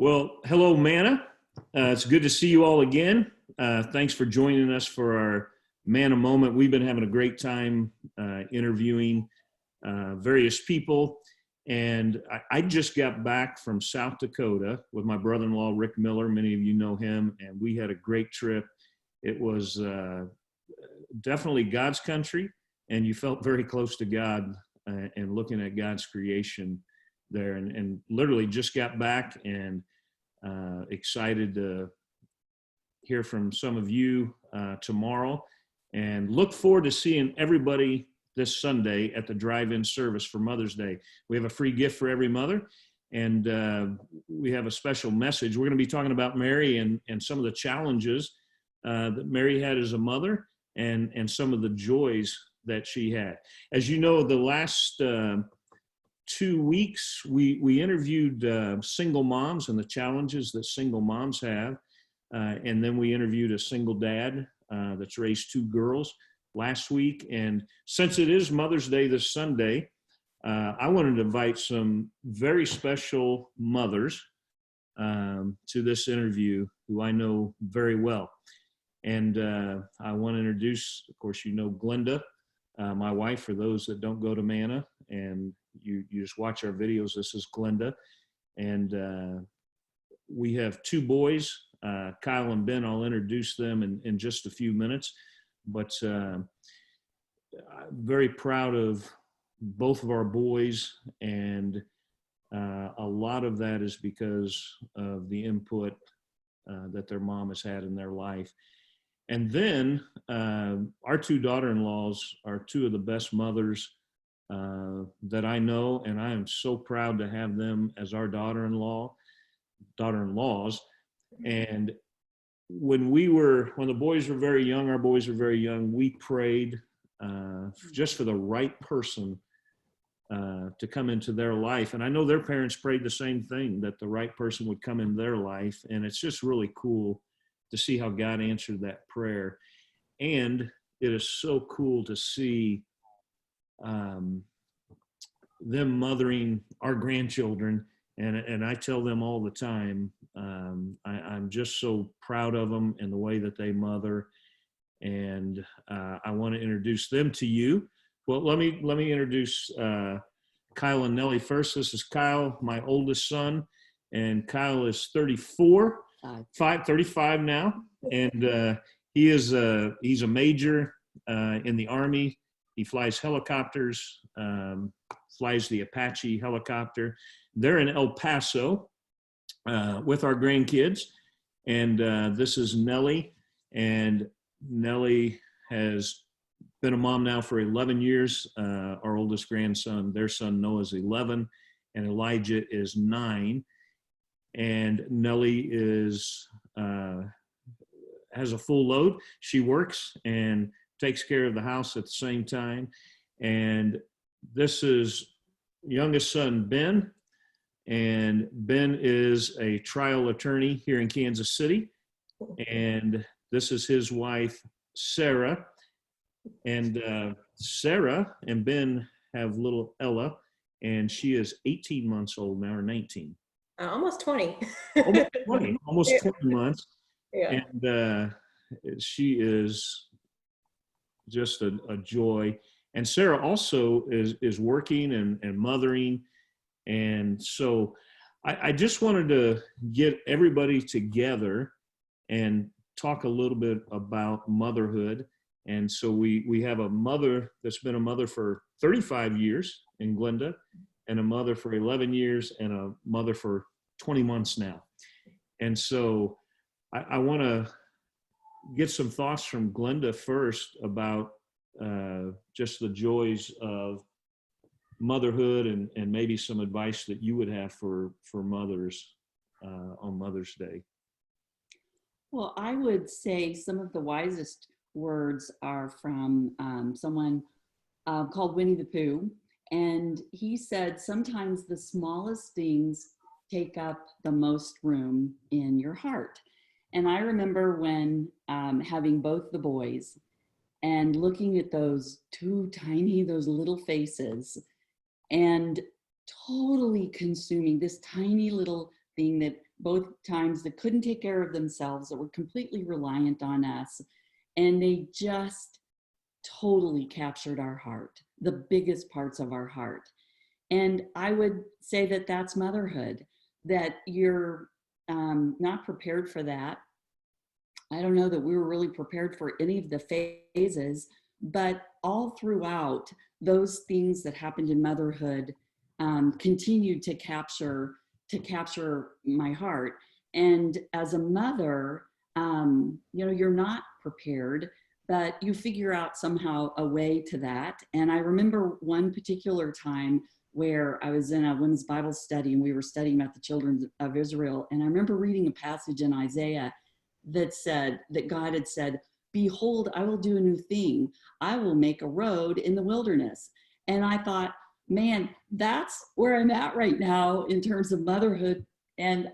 Well, hello, Manna. It's good to see you all again. Thanks for joining us for our Manna moment. We've been having a great time interviewing various people. And I just got back from South Dakota with my brother-in-law, Rick Miller. Many of you know him, and we had a great trip. It was definitely God's country, and you felt very close to God and looking at God's creation there, and literally just got back and excited to hear from some of you tomorrow, and look forward to seeing everybody this Sunday at the drive-in service for Mother's Day. We have a free gift for every mother, and we have a special message. We're going to be talking about Mary and some of the challenges that Mary had as a mother, and some of the joys that she had. As you know, the last 2 weeks, we interviewed single moms and the challenges that single moms have. And then we interviewed a single dad that's raised two girls last week. And since it is Mother's Day this Sunday, I wanted to invite some very special mothers to this interview who I know very well. And I want to introduce, of course, you know, Glenda, my wife, for those that don't go to Manna and you just watch our videos. This is Glenda. And we have two boys, Kyle and Ben. I'll introduce them in just a few minutes. But I'm very proud of both of our boys. And a lot of that is because of the input that their mom has had in their life. And then our two daughter-in-laws are two of the best mothers that I know, and I am so proud to have them as our daughter-in-laws. And when the boys were very young, our boys were very young, we prayed just for the right person to come into their life. And I know their parents prayed the same thing, that the right person would come in their life. And it's just really cool to see how God answered that prayer. And it is so cool to see them mothering our grandchildren. And I tell them all the time, I'm just so proud of them and the way that they mother. And I want to introduce them to you. Well, let me introduce Kyle and Nellie first. This is Kyle, my oldest son, and Kyle is 35 now, and he's a major in the Army. He flies helicopters, flies the Apache helicopter. They're in El Paso with our grandkids, and this is Nellie, and Nellie has been a mom now for 11 years. Our oldest grandson, their son Noah's 11, and Elijah is 9. And Nellie has a full load. She works and takes care of the house at the same time. And this is youngest son, Ben. And Ben is a trial attorney here in Kansas City. And this is his wife, Sarah. And Sarah and Ben have little Ella, and she is 18 months old now, or 19. Almost 20. Almost 20 months. Yeah. And she is just a joy. And Sarah also is working and mothering. And so I just wanted to get everybody together and talk a little bit about motherhood. And so we have a mother that's been a mother for 35 years in Glenda, and a mother for 11 years, and a mother for 20 months now. And so I want to get some thoughts from Glenda first about just the joys of motherhood, and maybe some advice that you would have for mothers on Mother's Day. Well, I would say some of the wisest words are from someone called Winnie the Pooh. And he said, sometimes the smallest things take up the most room in your heart. And I remember when having both the boys and looking at those those little faces, and totally consuming this tiny little thing that both times that couldn't take care of themselves, that were completely reliant on us. And they just totally captured our heart, the biggest parts of our heart. And I would say that that's motherhood, that you're not prepared for that. I don't know that we were really prepared for any of the phases, but all throughout, those things that happened in motherhood continued to capture my heart. And as a mother, you're not prepared, but you figure out somehow a way to that. And I remember one particular time where I was in a women's Bible study and we were studying about the children of Israel. And I remember reading a passage in Isaiah that said that God had said, "Behold, I will do a new thing. I will make a road in the wilderness." And I thought, man, that's where I'm at right now in terms of motherhood. And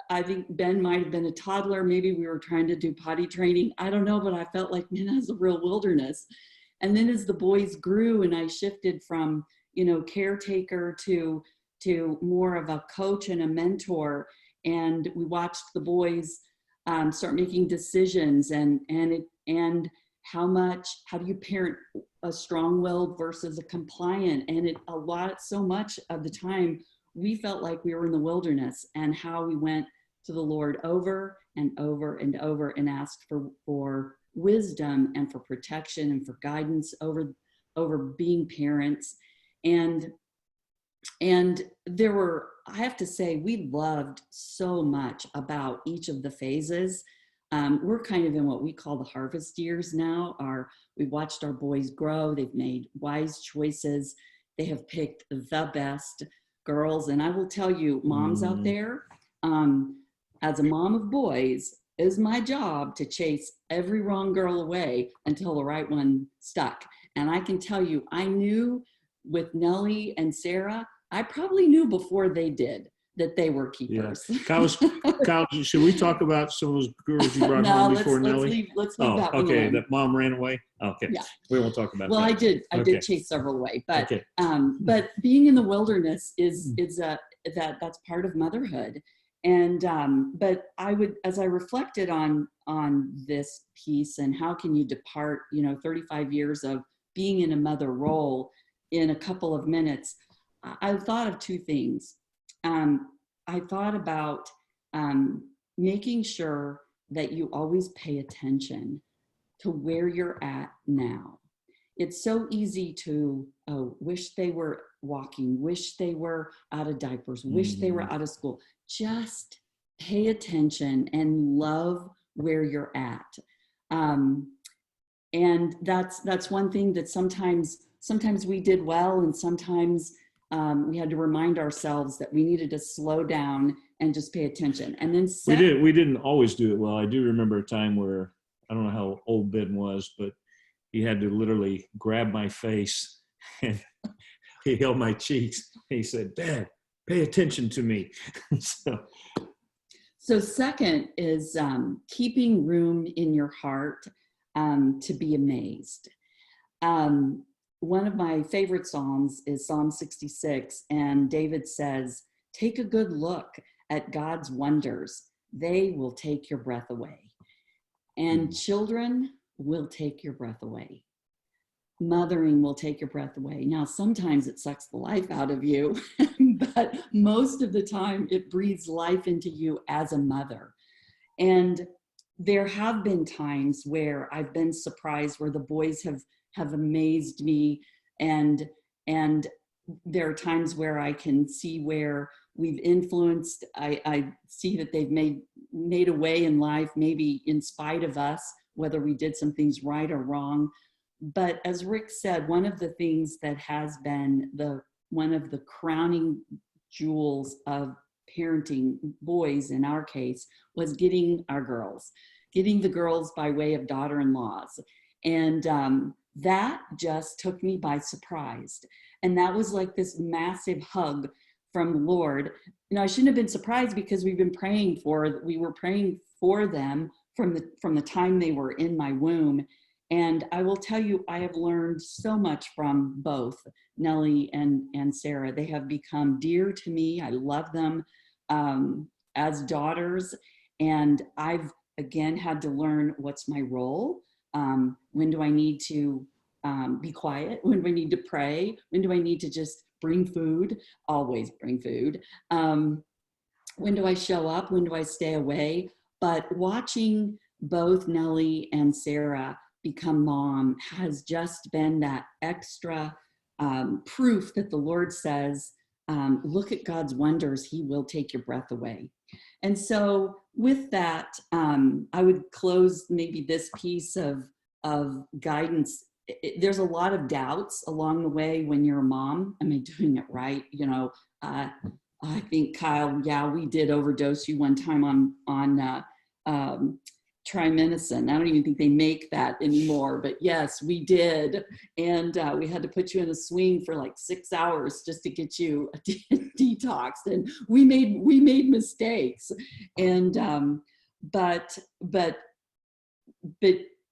I think Ben might have been a toddler. Maybe we were trying to do potty training. I don't know, but I felt like, man, that's a real wilderness. And then as the boys grew and I shifted from, caretaker to more of a coach and a mentor, and we watched the boys start making decisions and how do you parent a strong-willed versus a compliant? And so much of the time we felt like we were in the wilderness, and how we went to the Lord over and over and over and asked for wisdom and for protection and for guidance over being parents. And there were, I have to say, we loved so much about each of the phases. We're kind of in what we call the harvest years now. We've watched our boys grow. They've made wise choices. They have picked the best girls. And I will tell you, moms out there, as a mom of boys, it is my job to chase every wrong girl away until the right one stuck. And I can tell you, I knew with Nellie and Sarah, I probably knew before they did that they were keepers. Yeah. Kyle, should we talk about some of those girls you brought home before Nellie? Let's leave that one okay. alone. That mom ran away. Okay, yeah. We won't talk about that. Well, I did chase several away, but but being in the wilderness is that's part of motherhood. And but as I reflected on this piece and how can you depart 35 years of being in a mother role in a couple of minutes, I thought of two things. I thought about making sure that you always pay attention to where you're at now. It's so easy to wish they were walking, wish they were out of diapers, wish they were out of school. Just pay attention and love where you're at. And that's one thing that sometimes we did well, and sometimes we had to remind ourselves that we needed to slow down and just pay attention. And then we didn't always do it well. I do remember a time where, I don't know how old Ben was, but he had to literally grab my face and he held my cheeks. He said, "Dad, pay attention to me." So second is keeping room in your heart to be amazed. One of my favorite Psalms is Psalm 66, and David says, "Take a good look at God's wonders. They will take your breath away." And children will take your breath away. Mothering will take your breath away. Now, sometimes it sucks the life out of you, but most of the time it breathes life into you as a mother. And there have been times where I've been surprised, where the boys have amazed me. And there are times where I can see where we've influenced. I see that they've made a way in life, maybe in spite of us, whether we did some things right or wrong. But as Rick said, one of the things that has been one of the crowning jewels of parenting boys, in our case, was getting the girls by way of daughter-in-laws. And that just took me by surprise. And that was like this massive hug from the Lord. I shouldn't have been surprised, because we were praying for them from the time they were in my womb. And I will tell you, I have learned so much from both Nellie and Sarah. They have become dear to me. I love them. as daughters. And I've, again, had to learn what's my role. When do I need to be quiet? When do I need to pray? When do I need to just bring food? Always bring food. When do I show up? When do I stay away? But watching both Nellie and Sarah become mom has just been that extra proof that the Lord says, look at God's wonders, he will take your breath away. And so with that, I would close maybe this piece of guidance. There's a lot of doubts along the way when you're a mom. Am I doing it right? You know, I think, Kyle, yeah, we did overdose you one time on trimethoprim. I don't even think they make that anymore, but yes, we did. And we had to put you in a swing for like 6 hours just to get you detoxed. And we made mistakes. And but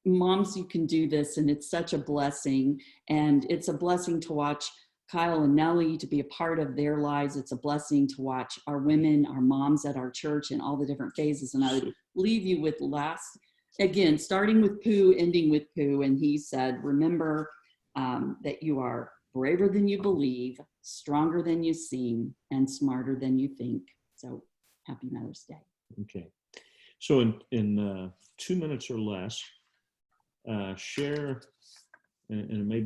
moms, you can do this, and it's such a blessing. And it's a blessing to watch Kyle and Nellie, to be a part of their lives. It's a blessing to watch our women, our moms at our church in all the different phases. And I would leave you with again, starting with Pooh, ending with Pooh. And he said, remember that you are braver than you believe, stronger than you seem, and smarter than you think. So happy Mother's Day. Okay. So in 2 minutes or less, share, and it may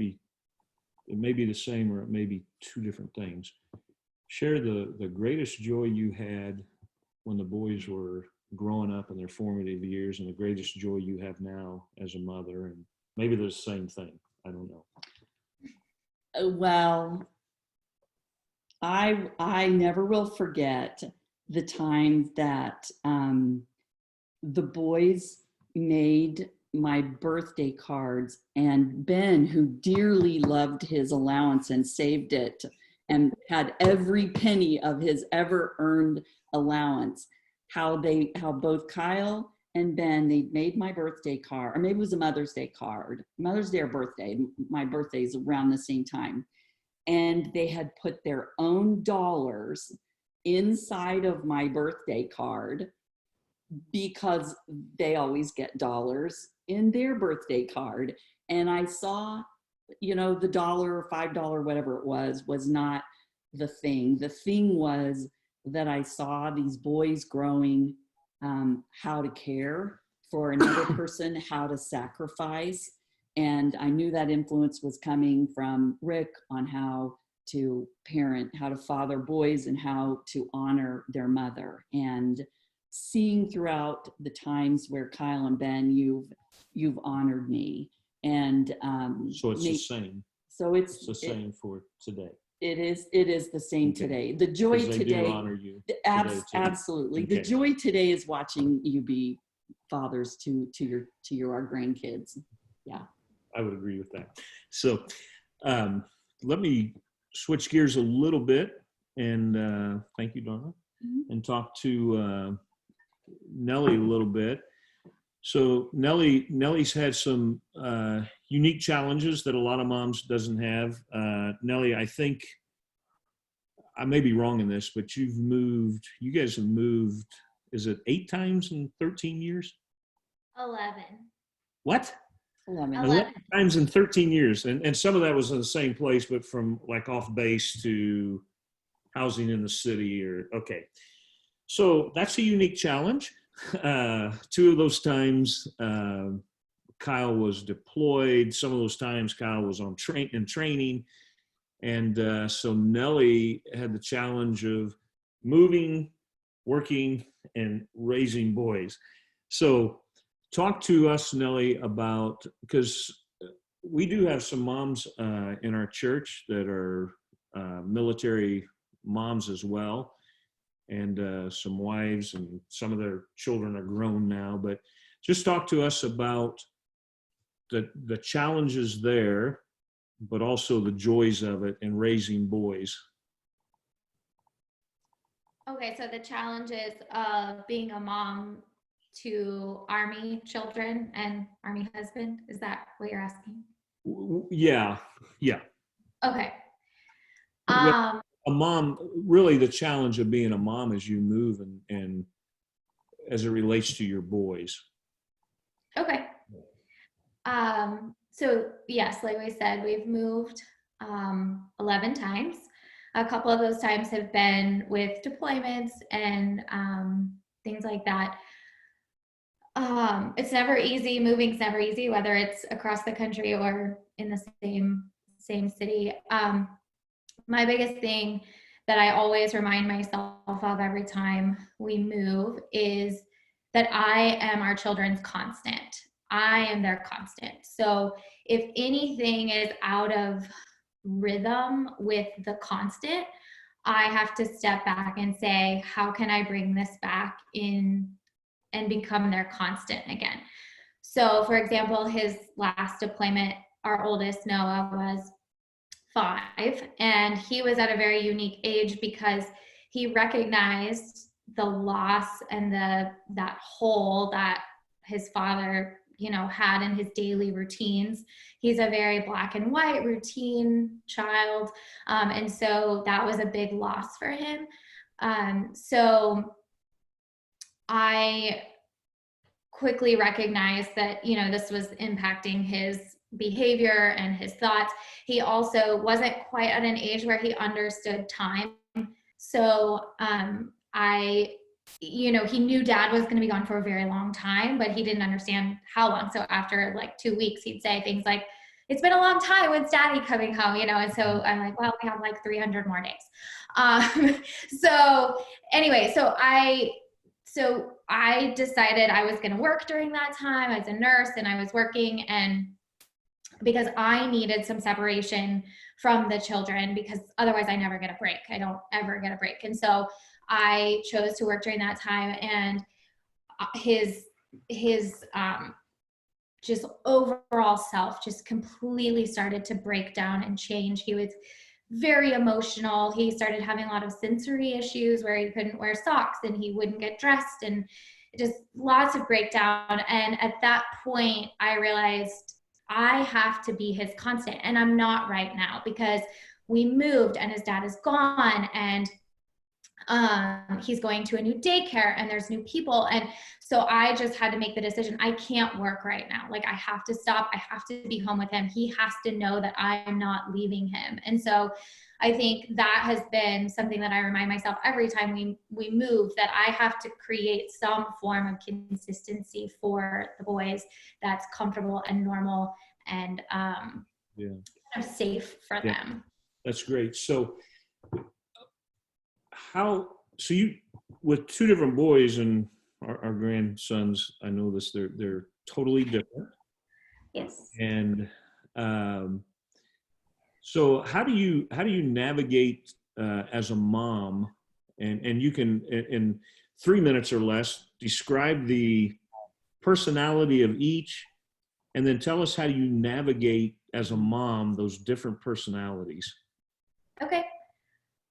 be the same, or it may be two different things. Share the greatest joy you had when the boys were growing up in their formative years, and the greatest joy you have now as a mother. And maybe they're the same thing. I don't know. Well, I never will forget the time that the boys made my birthday cards, and Ben, who dearly loved his allowance and saved it and had every penny of his ever earned allowance, how both Kyle and Ben, they made my birthday card, or maybe it was a Mother's Day card, Mother's Day or birthday. My birthday's around the same time. And they had put their own dollars inside of my birthday card, because they always get dollars in their birthday card. And I saw, you know, the $1 or $5, whatever it was not the thing. The thing was that I saw these boys growing, how to care for another person, how to sacrifice. And I knew that influence was coming from Rick on how to parent, how to father boys, and how to honor their mother. And seeing throughout the times where Kyle and Ben, you've honored me. And so it's the same. So it's the same for today. It is the same today. The joy today, do honor you absolutely. Okay. The joy today is watching you be fathers to our grandkids. Yeah, I would agree with that. So let me switch gears a little bit, and thank you, Donna, and talk to Nellie a little bit. So Nellie's had some unique challenges that a lot of moms doesn't have. Nellie, I think, I may be wrong in this, but you guys have moved, is it 8 times in 13 years? 11. What? 11 times in 13 years. And some of that was in the same place, but from like off base to housing in the city okay. So that's a unique challenge. 2 of those times, Kyle was deployed. Some of those times Kyle was on training. And so Nellie had the challenge of moving, working, and raising boys. So talk to us, Nellie, about, because we do have some moms in our church that are military moms as well, and some wives, and some of their children are grown now. But just talk to us about the challenges there, but also the joys of it in raising boys. Okay, so the challenges of being a mom to Army children and Army husband, is that what you're asking? Yeah. Okay. a mom, really the challenge of being a mom as you move and as it relates to your boys. Okay. So yes, like we said, we've moved 11 times. A couple of those times have been with deployments and things like that. It's never easy. Moving's never easy, whether it's across the country or in the same city. My biggest thing that I always remind myself of every time we move is that I am our children's constant. I am their constant. So if anything is out of rhythm with the constant, I have to step back and say, how can I bring this back in and become their constant again? So for example, his last deployment, our oldest, Noah, was 5, and he was at a very unique age because he recognized the loss and that hole that his father, had in his daily routines. He's a very black and white routine child, and so that was a big loss for him. So I quickly recognized that, this was impacting his behavior and his thoughts. He also wasn't quite at an age where he understood time. So he knew dad was going to be gone for a very long time, but he didn't understand how long. So after like 2 weeks, he'd say things like, it's been a long time. When's daddy coming home? And so I'm like, well, we have like 300 more days. So anyway, so I decided I was going to work during that time. I was a nurse and I was working, and because I needed some separation from the children, because otherwise I never get a break. I don't ever get a break. And so I chose to work during that time, and his just overall self just completely started to break down and change. He was very emotional. He started having a lot of sensory issues where he couldn't wear socks and he wouldn't get dressed, and just lots of breakdown. And at that point, I realized I have to be his constant, and I'm not right now because we moved and his dad is gone, and he's going to a new daycare and there's new people. And so I just had to make the decision. I can't work right now. Like, I have to stop. I have to be home with him. He has to know that I'm not leaving him. And so I think that has been something that I remind myself every time we move, that I have to create some form of consistency for the boys that's comfortable and normal and kind of safe for them. That's great. So you, with 2 different boys and our grandsons, I know this, they're totally different. Yes. And so how do you navigate as a mom, and you can in 3 minutes or less describe the personality of each, and then tell us how you navigate as a mom those different personalities. Okay.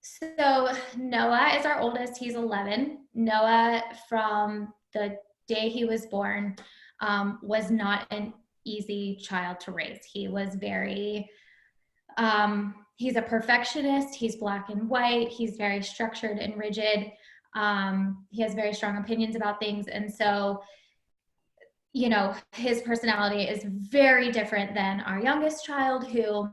So Noah is our oldest. He's 11. Noah, from the day he was born, was not an easy child to raise. He was very, he's a perfectionist. He's black and white. He's very structured and rigid. He has very strong opinions about things. And so, his personality is very different than our youngest child, who,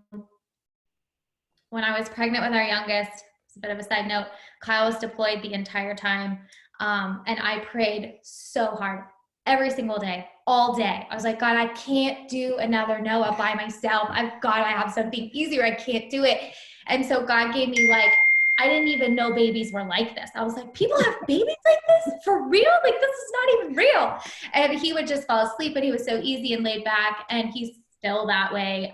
when I was pregnant with our youngest, it's a bit of a side note, Kyle was deployed the entire time. And I prayed so hard every single day, all day. I was like, God, I can't do another Noah by myself. I've got to have something easier. I can't do it. And so God gave me, like, I didn't even know babies were like this. I was like, people have babies like this? For real? Like, this is not even real. And he would just fall asleep, but he was so easy and laid back, and he's still that way.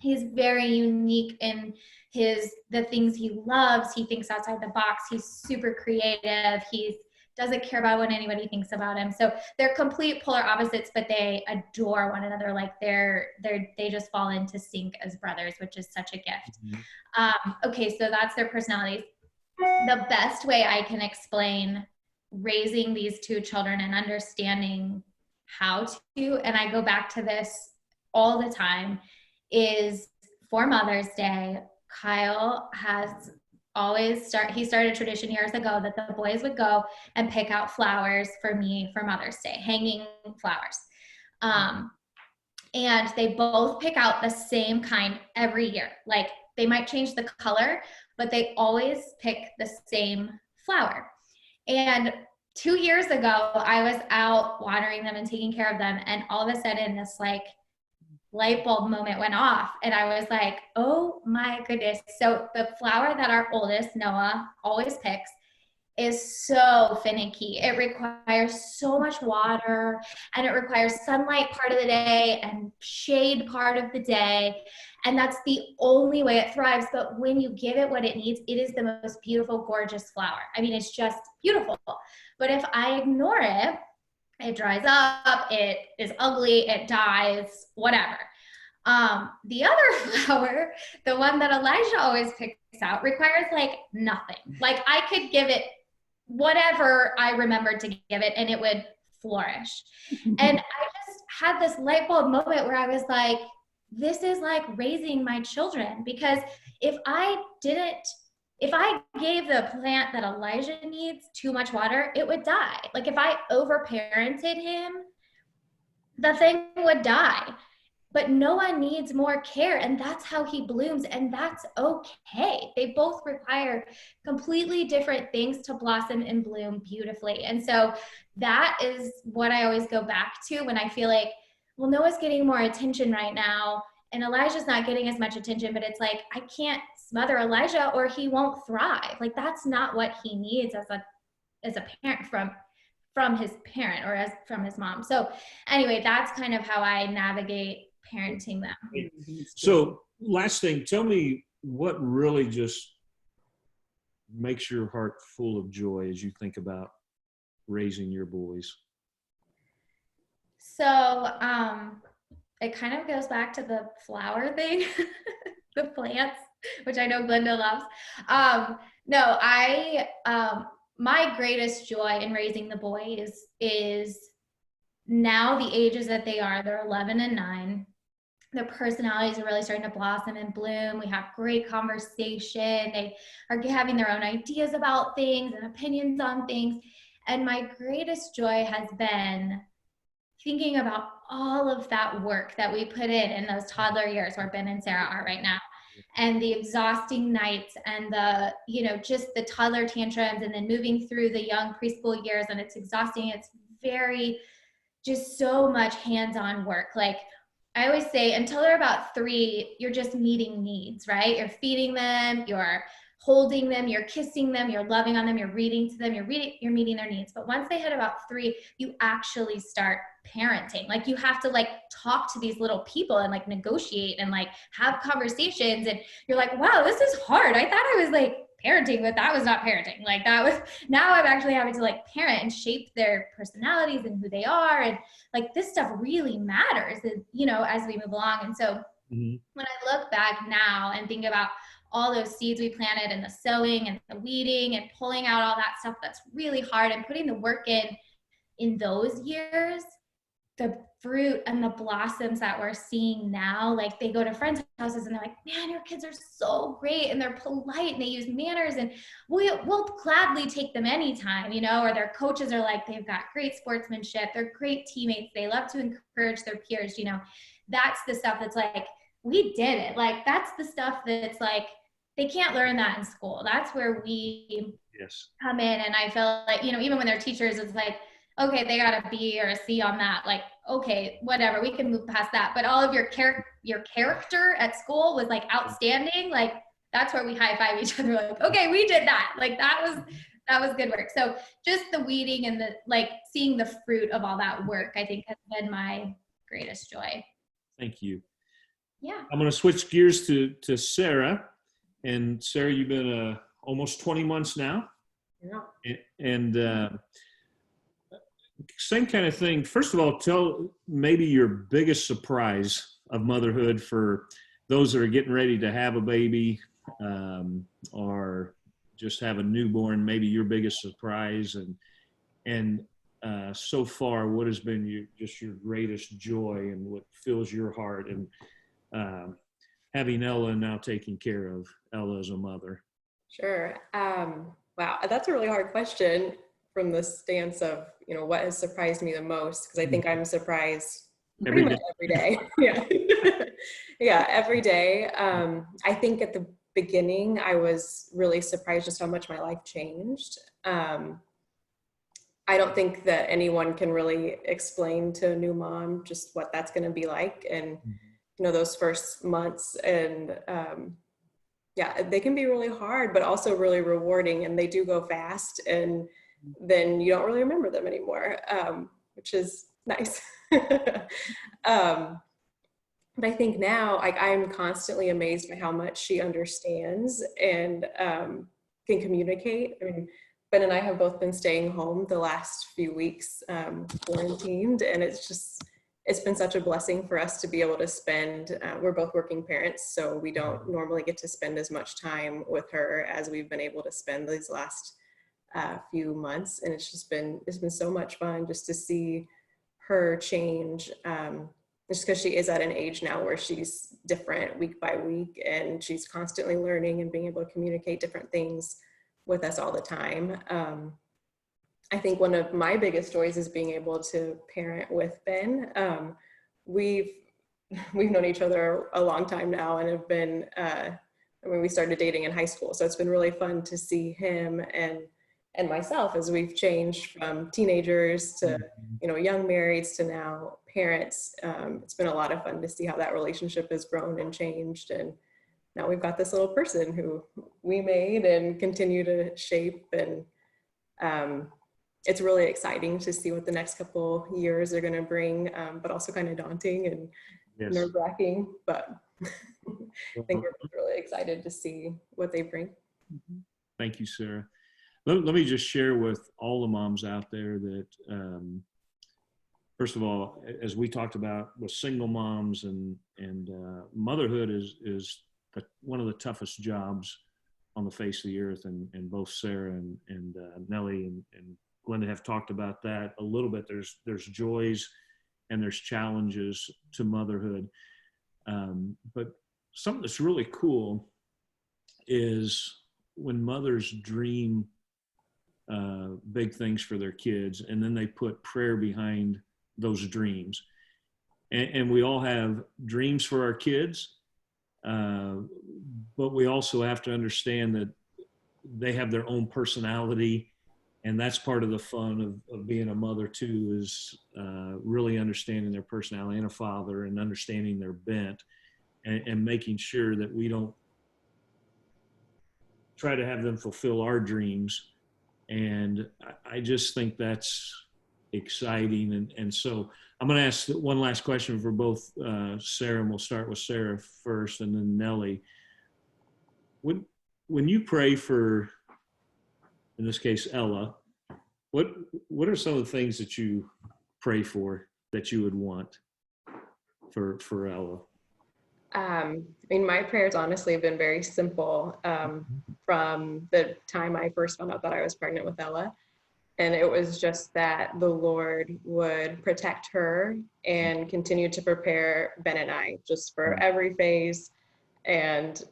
He's very unique in the things he loves. He thinks outside the box. He's super creative. He doesn't care about what anybody thinks about him. So they're complete polar opposites, but they adore one another. Like they just fall into sync as brothers, which is such a gift. Mm-hmm. Okay, so that's their personalities. The best way I can explain raising these 2 children and understanding how to, and I go back to this all the time, is for Mother's Day, Kyle has he started a tradition years ago that the boys would go and pick out flowers for me for Mother's Day, hanging flowers. And they both pick out the same kind every year. Like they might change the color, but they always pick the same flower. And 2 years ago, I was out watering them and taking care of them. And all of a sudden this like light bulb moment went off. And I was like, oh my goodness. So the flower that our oldest, Noah, always picks is so finicky. It requires so much water, and it requires sunlight part of the day and shade part of the day. And that's the only way it thrives. But when you give it what it needs, it is the most beautiful, gorgeous flower. I mean, it's just beautiful. But if I ignore it, it dries up, it is ugly, it dies, whatever. The other flower, the one that Elijah always picks out, requires like nothing. Like I could give it whatever I remembered to give it and it would flourish. And I just had this light bulb moment where I was like, this is like raising my children, because if I gave the plant that Elijah needs too much water, it would die. Like if I overparented him, the thing would die. But Noah needs more care, and that's how he blooms, and that's okay. They both require completely different things to blossom and bloom beautifully. And so that is what I always go back to when I feel like, well, Noah's getting more attention right now, and Elijah's not getting as much attention, but it's like, I can't smother Elijah or he won't thrive. Like that's not what he needs as a parent from his parent or from his mom. So anyway, that's kind of how I navigate parenting them. So last thing, tell me what really just makes your heart full of joy as you think about raising your boys. So it kind of goes back to the flower thing, the plants, which I know Glenda loves. My greatest joy in raising the boys is now the ages that they are, they're 11 and 9. Their personalities are really starting to blossom and bloom. We have great conversation. They are having their own ideas about things and opinions on things. And my greatest joy has been thinking about all of that work that we put in those toddler years where Ben and Sarah are right now, and the exhausting nights and the, just the toddler tantrums, and then moving through the young preschool years, and it's exhausting. It's very, just so much hands-on work. Like I always say, until they're about 3, you're just meeting needs, right? You're feeding them, you're holding them, you're kissing them, you're loving on them, you're reading to them, you're meeting their needs. But once they hit about 3, you actually start parenting. Like you have to like talk to these little people and like negotiate and like have conversations. And you're like, wow, this is hard. I thought I was like parenting, but that was not parenting. Like that was, now I'm actually having to like parent and shape their personalities and who they are. And like this stuff really matters, as we move along. And so when I look back now and think about all those seeds we planted and the sowing and the weeding and pulling out all that stuff that's really hard and putting the work in those years, the fruit and the blossoms that we're seeing now, like they go to friends' houses and they're like, man, your kids are so great and they're polite and they use manners and we'll gladly take them anytime, or their coaches are like, they've got great sportsmanship, they're great teammates, they love to encourage their peers, that's the stuff that's like, we did it. Like that's the stuff that's like, they can't learn that in school. That's where we come in. And I feel like, even when they're teachers, it's like, okay, they got a B or a C on that. Like, okay, whatever, we can move past that. But all of your character at school was like outstanding. Like that's where we high five each other. Like, okay, we did that. Like that was good work. So just the weeding and the like seeing the fruit of all that work, I think has been my greatest joy. Thank you. Yeah. I'm going to switch gears to Sarah. And Sarah, you've been almost 20 months now. Yeah. And same kind of thing. First of all, tell maybe your biggest surprise of motherhood for those that are getting ready to have a baby or just have a newborn, maybe your biggest surprise. And so far, what has been your greatest joy and what fills your heart, and having Ella now taking care of Ella as a mother? Sure. Wow, that's a really hard question from the stance of, what has surprised me the most, because I think I'm surprised pretty Every much day. every day. Yeah. Yeah, every day. I think at the beginning, I was really surprised just how much my life changed. I don't think that anyone can really explain to a new mom just what that's going to be like. And, those first months, and yeah, they can be really hard, but also really rewarding, and they do go fast, and then you don't really remember them anymore, which is nice. But I think now, like, I'm constantly amazed by how much she understands and can communicate. I mean, Ben and I have both been staying home the last few weeks, quarantined, and it's been such a blessing for us to be able to spend, we're both working parents, so we don't normally get to spend as much time with her as we've been able to spend these last few months. And it's been so much fun just to see her change, just because she is at an age now where she's different week by week, and she's constantly learning and being able to communicate different things with us all the time. I think one of my biggest joys is being able to parent with Ben. We've known each other a long time now, and have been, we started dating in high school. So it's been really fun to see him and myself as we've changed from teenagers to, young marrieds to now parents. It's been a lot of fun to see how that relationship has grown and changed. And now we've got this little person who we made and continue to shape. And it's really exciting to see what the next couple years are going to bring, but also kind of daunting and nerve-wracking. But I think we're really excited to see what they bring. Thank you, Sarah. Let me just share with all the moms out there that, first of all, as we talked about with single moms and motherhood is one of the toughest jobs on the face of the earth. And both Sarah and Nellie and Glenda have talked about that a little bit. There's joys and there's challenges to motherhood. But something that's really cool is when mothers dream big things for their kids, and then they put prayer behind those dreams. And we all have dreams for our kids, but we also have to understand that they have their own personality, and that's part of the fun of being a mother too, is really understanding their personality, and a father, and understanding their bent, and making sure that we don't try to have them fulfill our dreams. And I just think that's exciting. And so I'm going to ask one last question for both Sarah, and we'll start with Sarah first, and then Nellie. When you pray for, in this case, Ella, what are some of the things that you pray for that you would want for Ella? My prayers honestly have been very simple, from the time I first found out that I was pregnant with Ella. And it was just that the Lord would protect her and continue to prepare Ben and I just for every phase and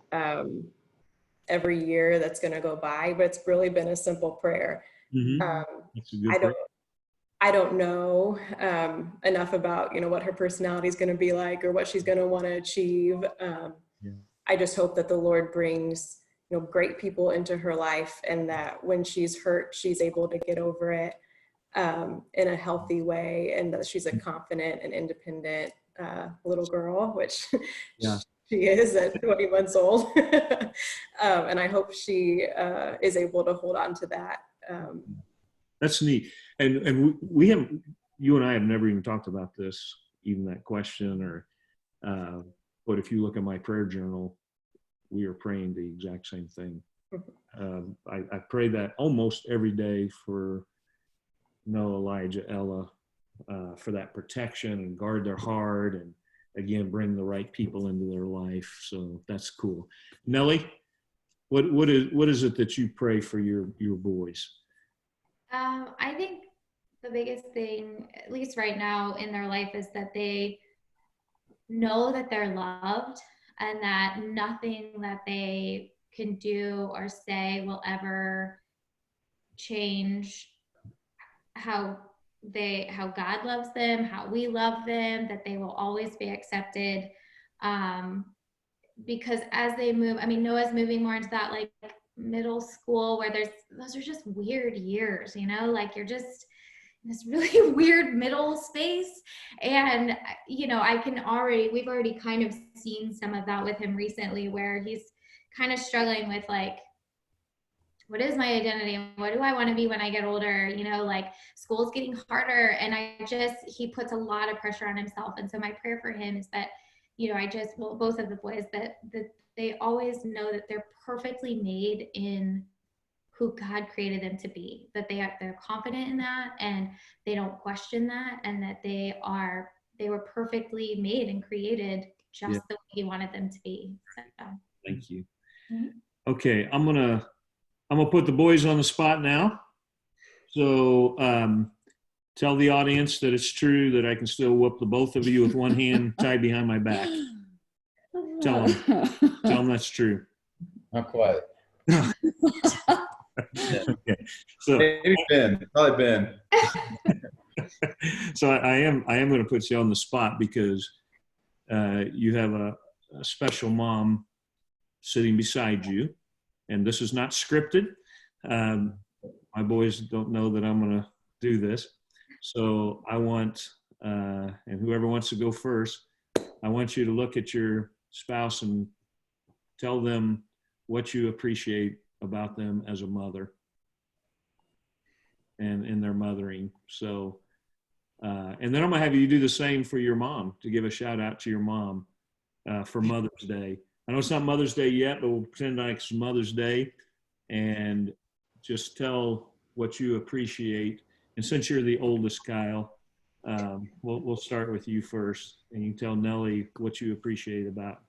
every year that's going to go by. But it's really been a simple prayer. That's a good prayer. I don't know enough about, what her personality is going to be like or what she's going to want to achieve. I just hope that the Lord brings, great people into her life, and that when she's hurt, she's able to get over it in a healthy way, and that she's a confident and independent little girl, which she is at 20 months old. And I hope she is able to hold on to that. That's neat. And we have, you and I have never even talked about this, even that question, or but if you look at my prayer journal, we are praying the exact same thing. I pray that almost every day for Noah, Elijah, Ella, for that protection, and guard their heart, and again, bring the right people into their life. So that's cool. Nellie, what is it that you pray for your boys? I think the biggest thing, at least right now in their life, is that they know that they're loved, and that nothing that they can do or say will ever change how God loves them, how we love them, that they will always be accepted. Because as they move, I mean, Noah's moving more into that like middle school where those are just weird years, you know, like you're just in this really weird middle space. And, you know, we've already kind of seen some of that with him recently where he's kind of struggling with like, what is my identity? What do I want to be when I get older? You know, like school's getting harder. And he puts a lot of pressure on himself. And so my prayer for him is that, you know, both of the boys, that they always know that they're perfectly made in who God created them to be, that they're confident in that and they don't question that, and that they were perfectly made and created just the way He wanted them to be. So. Thank you. Mm-hmm. Okay, I'm gonna put the boys on the spot now. So tell the audience that it's true that I can still whoop the both of you with one hand tied behind my back. Tell them that's true. Not quite. Okay. So maybe Ben, probably Ben. So I am going to put you on the spot because you have a special mom sitting beside you, and this is not scripted. My boys don't know that I'm going to do this. So I want, and whoever wants to go first, I want you to look at your spouse and tell them what you appreciate about them as a mother and in their mothering. So, and then I'm going to have you do the same for your mom, to give a shout out to your mom for Mother's Day. I know it's not Mother's Day yet, but we'll pretend like it's Mother's Day and just tell what you appreciate. And since you're the oldest, Kyle, we'll start with you first, and you tell Nellie what you appreciate about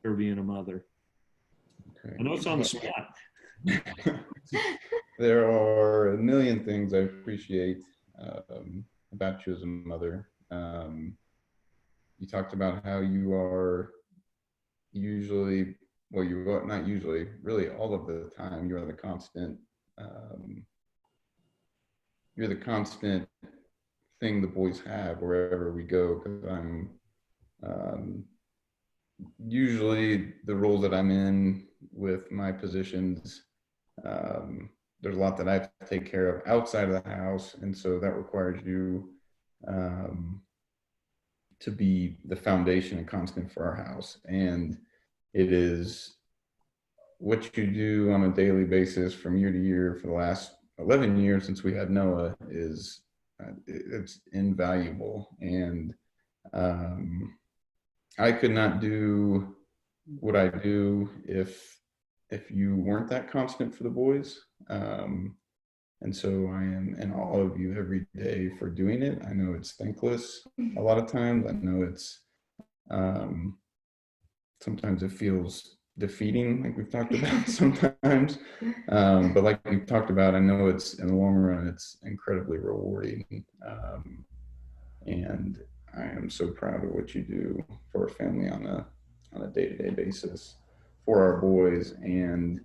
her being a mother. Okay. I know it's on the spot. There are a million things I appreciate about you as a mother. You talked about how you are usually, well, you are not usually, really all of the time, you're the constant thing the boys have wherever we go, because I'm usually the roles that I'm in with my positions, there's a lot that I have to take care of outside of the house, and so that requires you to be the foundation and constant for our house. And it is what you do on a daily basis from year to year for the last 11 years since we had Noah is it's invaluable. And I could not do what I do if you weren't that constant for the boys. And so I am in awe of you every day for doing it. I know it's thankless a lot of times. I know it's sometimes it feels defeating, like we've talked about sometimes. But like we've talked about, I know it's in the long run, it's incredibly rewarding. And I am so proud of what you do for our family on a day-to-day basis for our boys. And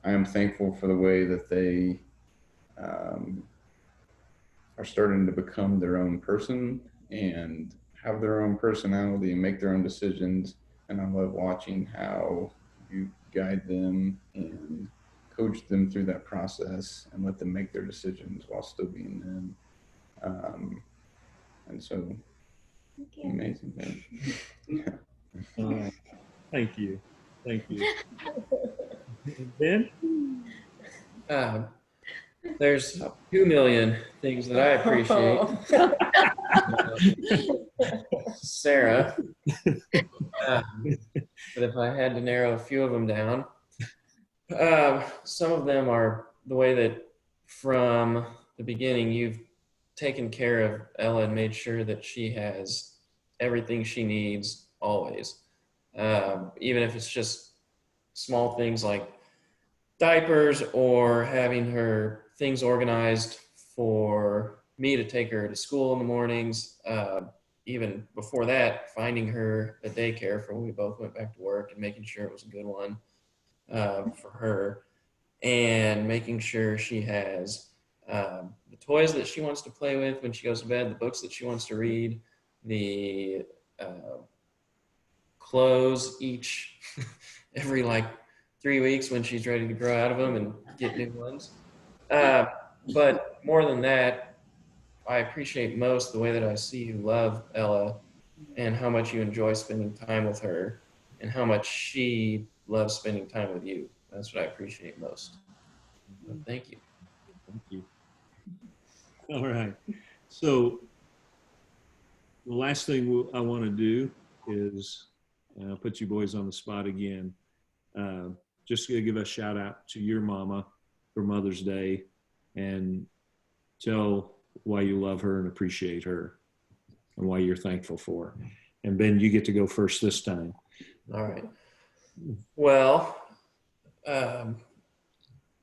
I am thankful for the way that they are starting to become their own person and have their own personality and make their own decisions. And I love watching how you guide them and coach them through that process and let them make their decisions while still being them. And so, amazing, man. Yeah. Thank you. Thank you. Ben? There's 2 million things that I appreciate. Sarah. But if I had to narrow a few of them down, some of them are the way that from the beginning you've taken care of Ella and made sure that she has everything she needs always. Even if it's just small things like diapers or having her things organized for me to take her to school in the mornings. even before that, finding her a daycare for when we both went back to work and making sure it was a good one for her, and making sure she has the toys that she wants to play with when she goes to bed, the books that she wants to read, the clothes each every like 3 weeks when she's ready to grow out of them and get new ones. But more than that, I appreciate most the way that I see you love Ella and how much you enjoy spending time with her and how much she loves spending time with you. That's what I appreciate most. So thank you. Thank you. All right. So the last thing I want to do is put you boys on the spot again. Just to give a shout out to your mama for Mother's Day and tell why you love her and appreciate her and why you're thankful for her. And Ben, you get to go first this time. All right. Well,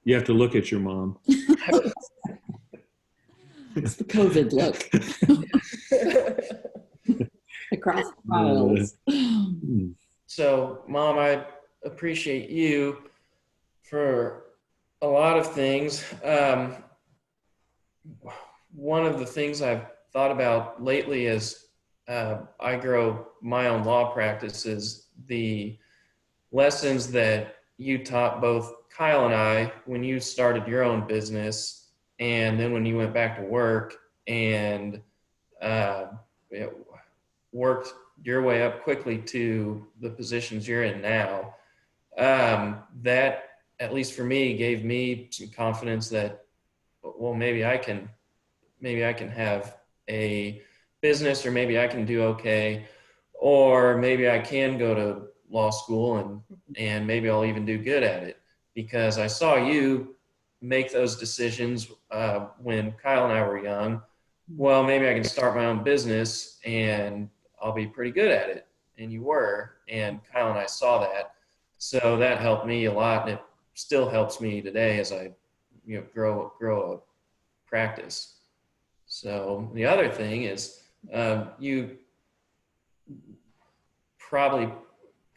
you have to look at your mom. It's the COVID look. Across the aisles. So, Mom, I appreciate you for a lot of things. One of the things I've thought about lately as I grow my own law practice is the lessons that you taught both Kyle and I when you started your own business, and then when you went back to work and worked your way up quickly to the positions you're in now. That, at least for me, gave me some confidence that, well, maybe I can have a business, or maybe I can do okay, or maybe I can go to law school and maybe I'll even do good at it, because I saw you make those decisions when Kyle and I were young. Well, maybe I can start my own business and I'll be pretty good at it. And you were, and Kyle and I saw that. So that helped me a lot, and it still helps me today as I grow a practice. So the other thing is, you probably,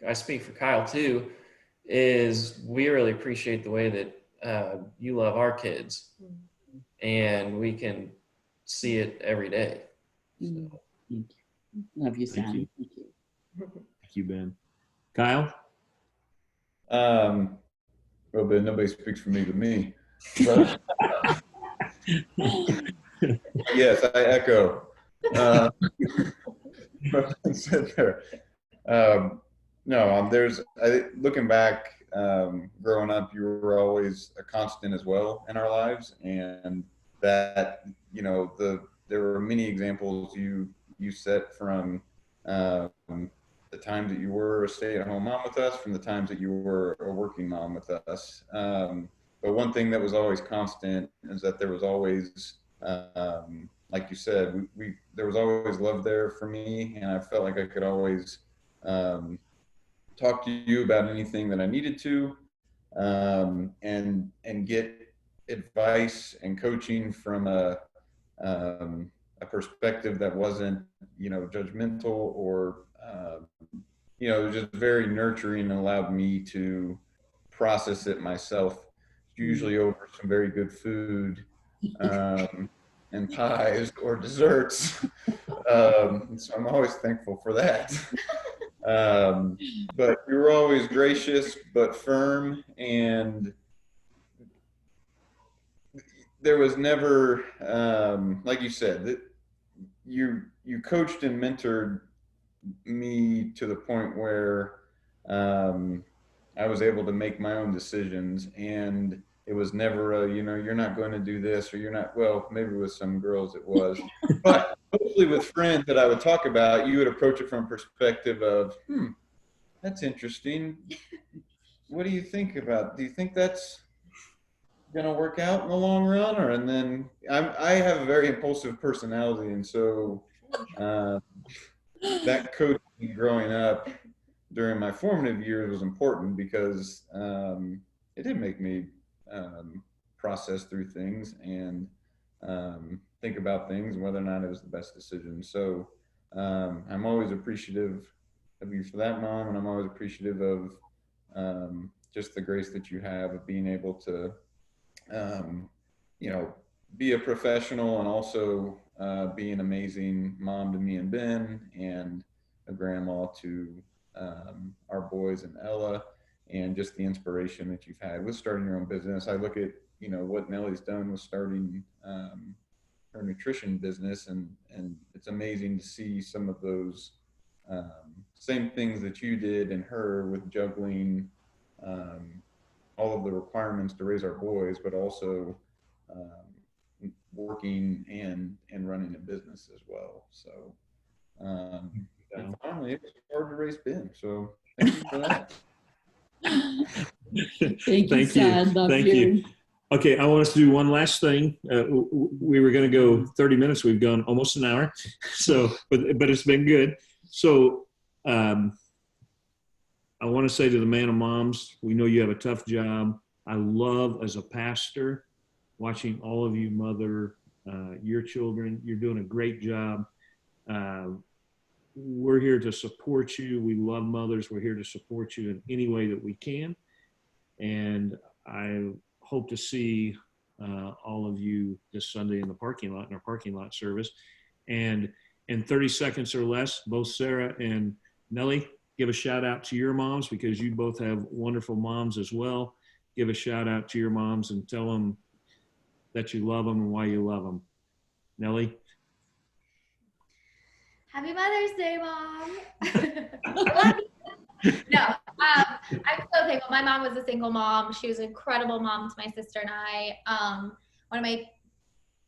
I speak for Kyle too, is we really appreciate the way that you love our kids, and we can see it every day. So. Thank you. Love you, Sam. Thank you. Thank you, Ben. Kyle? Well, Ben, nobody speaks for me but me. But, yes, I echo. What Ben said there. No, looking back, growing up, you were always a constant as well in our lives, and that, there were many examples you set from the times that you were a stay-at-home mom with us, from the times that you were a working mom with us. But one thing that was always constant is that there was always, like you said, there was always love there for me, and I felt like I could always talk to you about anything that I needed to, and get advice and coaching from a perspective that wasn't, judgmental or, it was just very nurturing and allowed me to process it myself, usually over some very good food, and pies or desserts. So I'm always thankful for that. But you were always gracious but firm, and there was never, like you said, that you coached and mentored me to the point where I was able to make my own decisions, and it was never you're not going to do this, or you're not, well, maybe with some girls it was, but mostly with friends that I would talk about, you would approach it from a perspective of, that's interesting. What do you think about? Do you think that's going to work out in the long run? And then I have a very impulsive personality, and so that coaching growing up during my formative years was important, because it did make me process through things and think about things and whether or not it was the best decision. So I'm always appreciative of you for that, Mom, and I'm always appreciative of just the grace that you have of being able to, you know, be a professional and also be an amazing mom to me and Ben, and a grandma to our boys and Ella, and just the inspiration that you've had with starting your own business. I look at, you know, what Nellie's done with starting her nutrition business, and it's amazing to see some of those same things that you did and her with juggling all of the requirements to raise our boys, but also working and running a business as well. So and finally, it's hard to raise Ben. So thank you for that. Thank you, son. Love Thank you. you. Okay, I want us to do one last thing. We were going to go 30 minutes. We've gone almost an hour. So, but it's been good. So I want to say to the Manna moms, we know you have a tough job. I love, as a pastor, watching all of you mother your children. You're doing a great job. We're here to support you. We love mothers. We're here to support you in any way that we can. And I hope to see all of you this Sunday in the parking lot, in our parking lot service. And in 30 seconds or less, both Sarah and Nellie, give a shout out to your moms, because you both have wonderful moms as well. Give a shout out to your moms and tell them that you love them and why you love them. Nellie? Happy Mother's Day, Mom. I love you. No, I'm so thankful. My mom was a single mom. She was an incredible mom to my sister and I. One of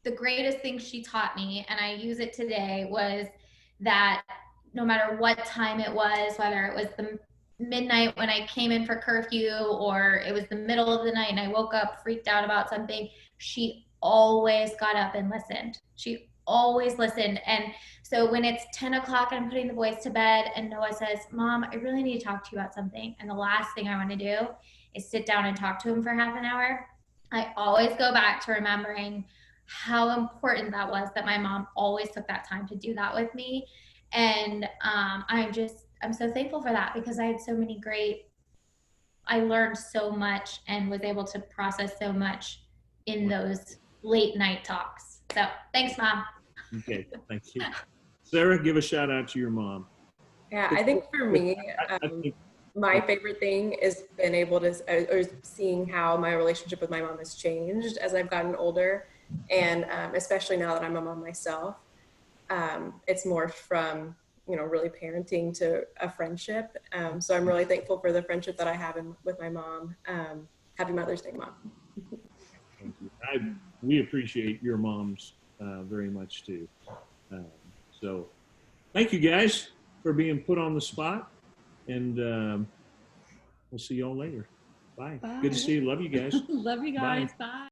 the greatest things she taught me, and I use it today, was that no matter what time it was, whether it was the midnight when I came in for curfew, or it was the middle of the night and I woke up freaked out about something, she always got up and listened. She always listened. And so when it's 10 o'clock and I'm putting the boys to bed and Noah says, Mom, I really need to talk to you about something, and the last thing I want to do is sit down and talk to him for half an hour, I always go back to remembering how important that was, that my mom always took that time to do that with me. And I'm so thankful for that, because I had so many I learned so much and was able to process so much in those late night talks. So thanks, Mom. Okay, thank you. Sarah, give a shout out to your mom. Yeah, I think for me, I think my favorite thing is being able to, or seeing how my relationship with my mom has changed as I've gotten older. And especially now that I'm a mom myself, it's more from, you know, really parenting to a friendship. So I'm really thankful for the friendship that I have with my mom. Happy Mother's Day, Mom. Thank you. We appreciate your moms very much too. So thank you guys for being put on the spot, and we'll see y'all later. Bye. Bye. Good to see you. Love you guys. Love you guys. Bye.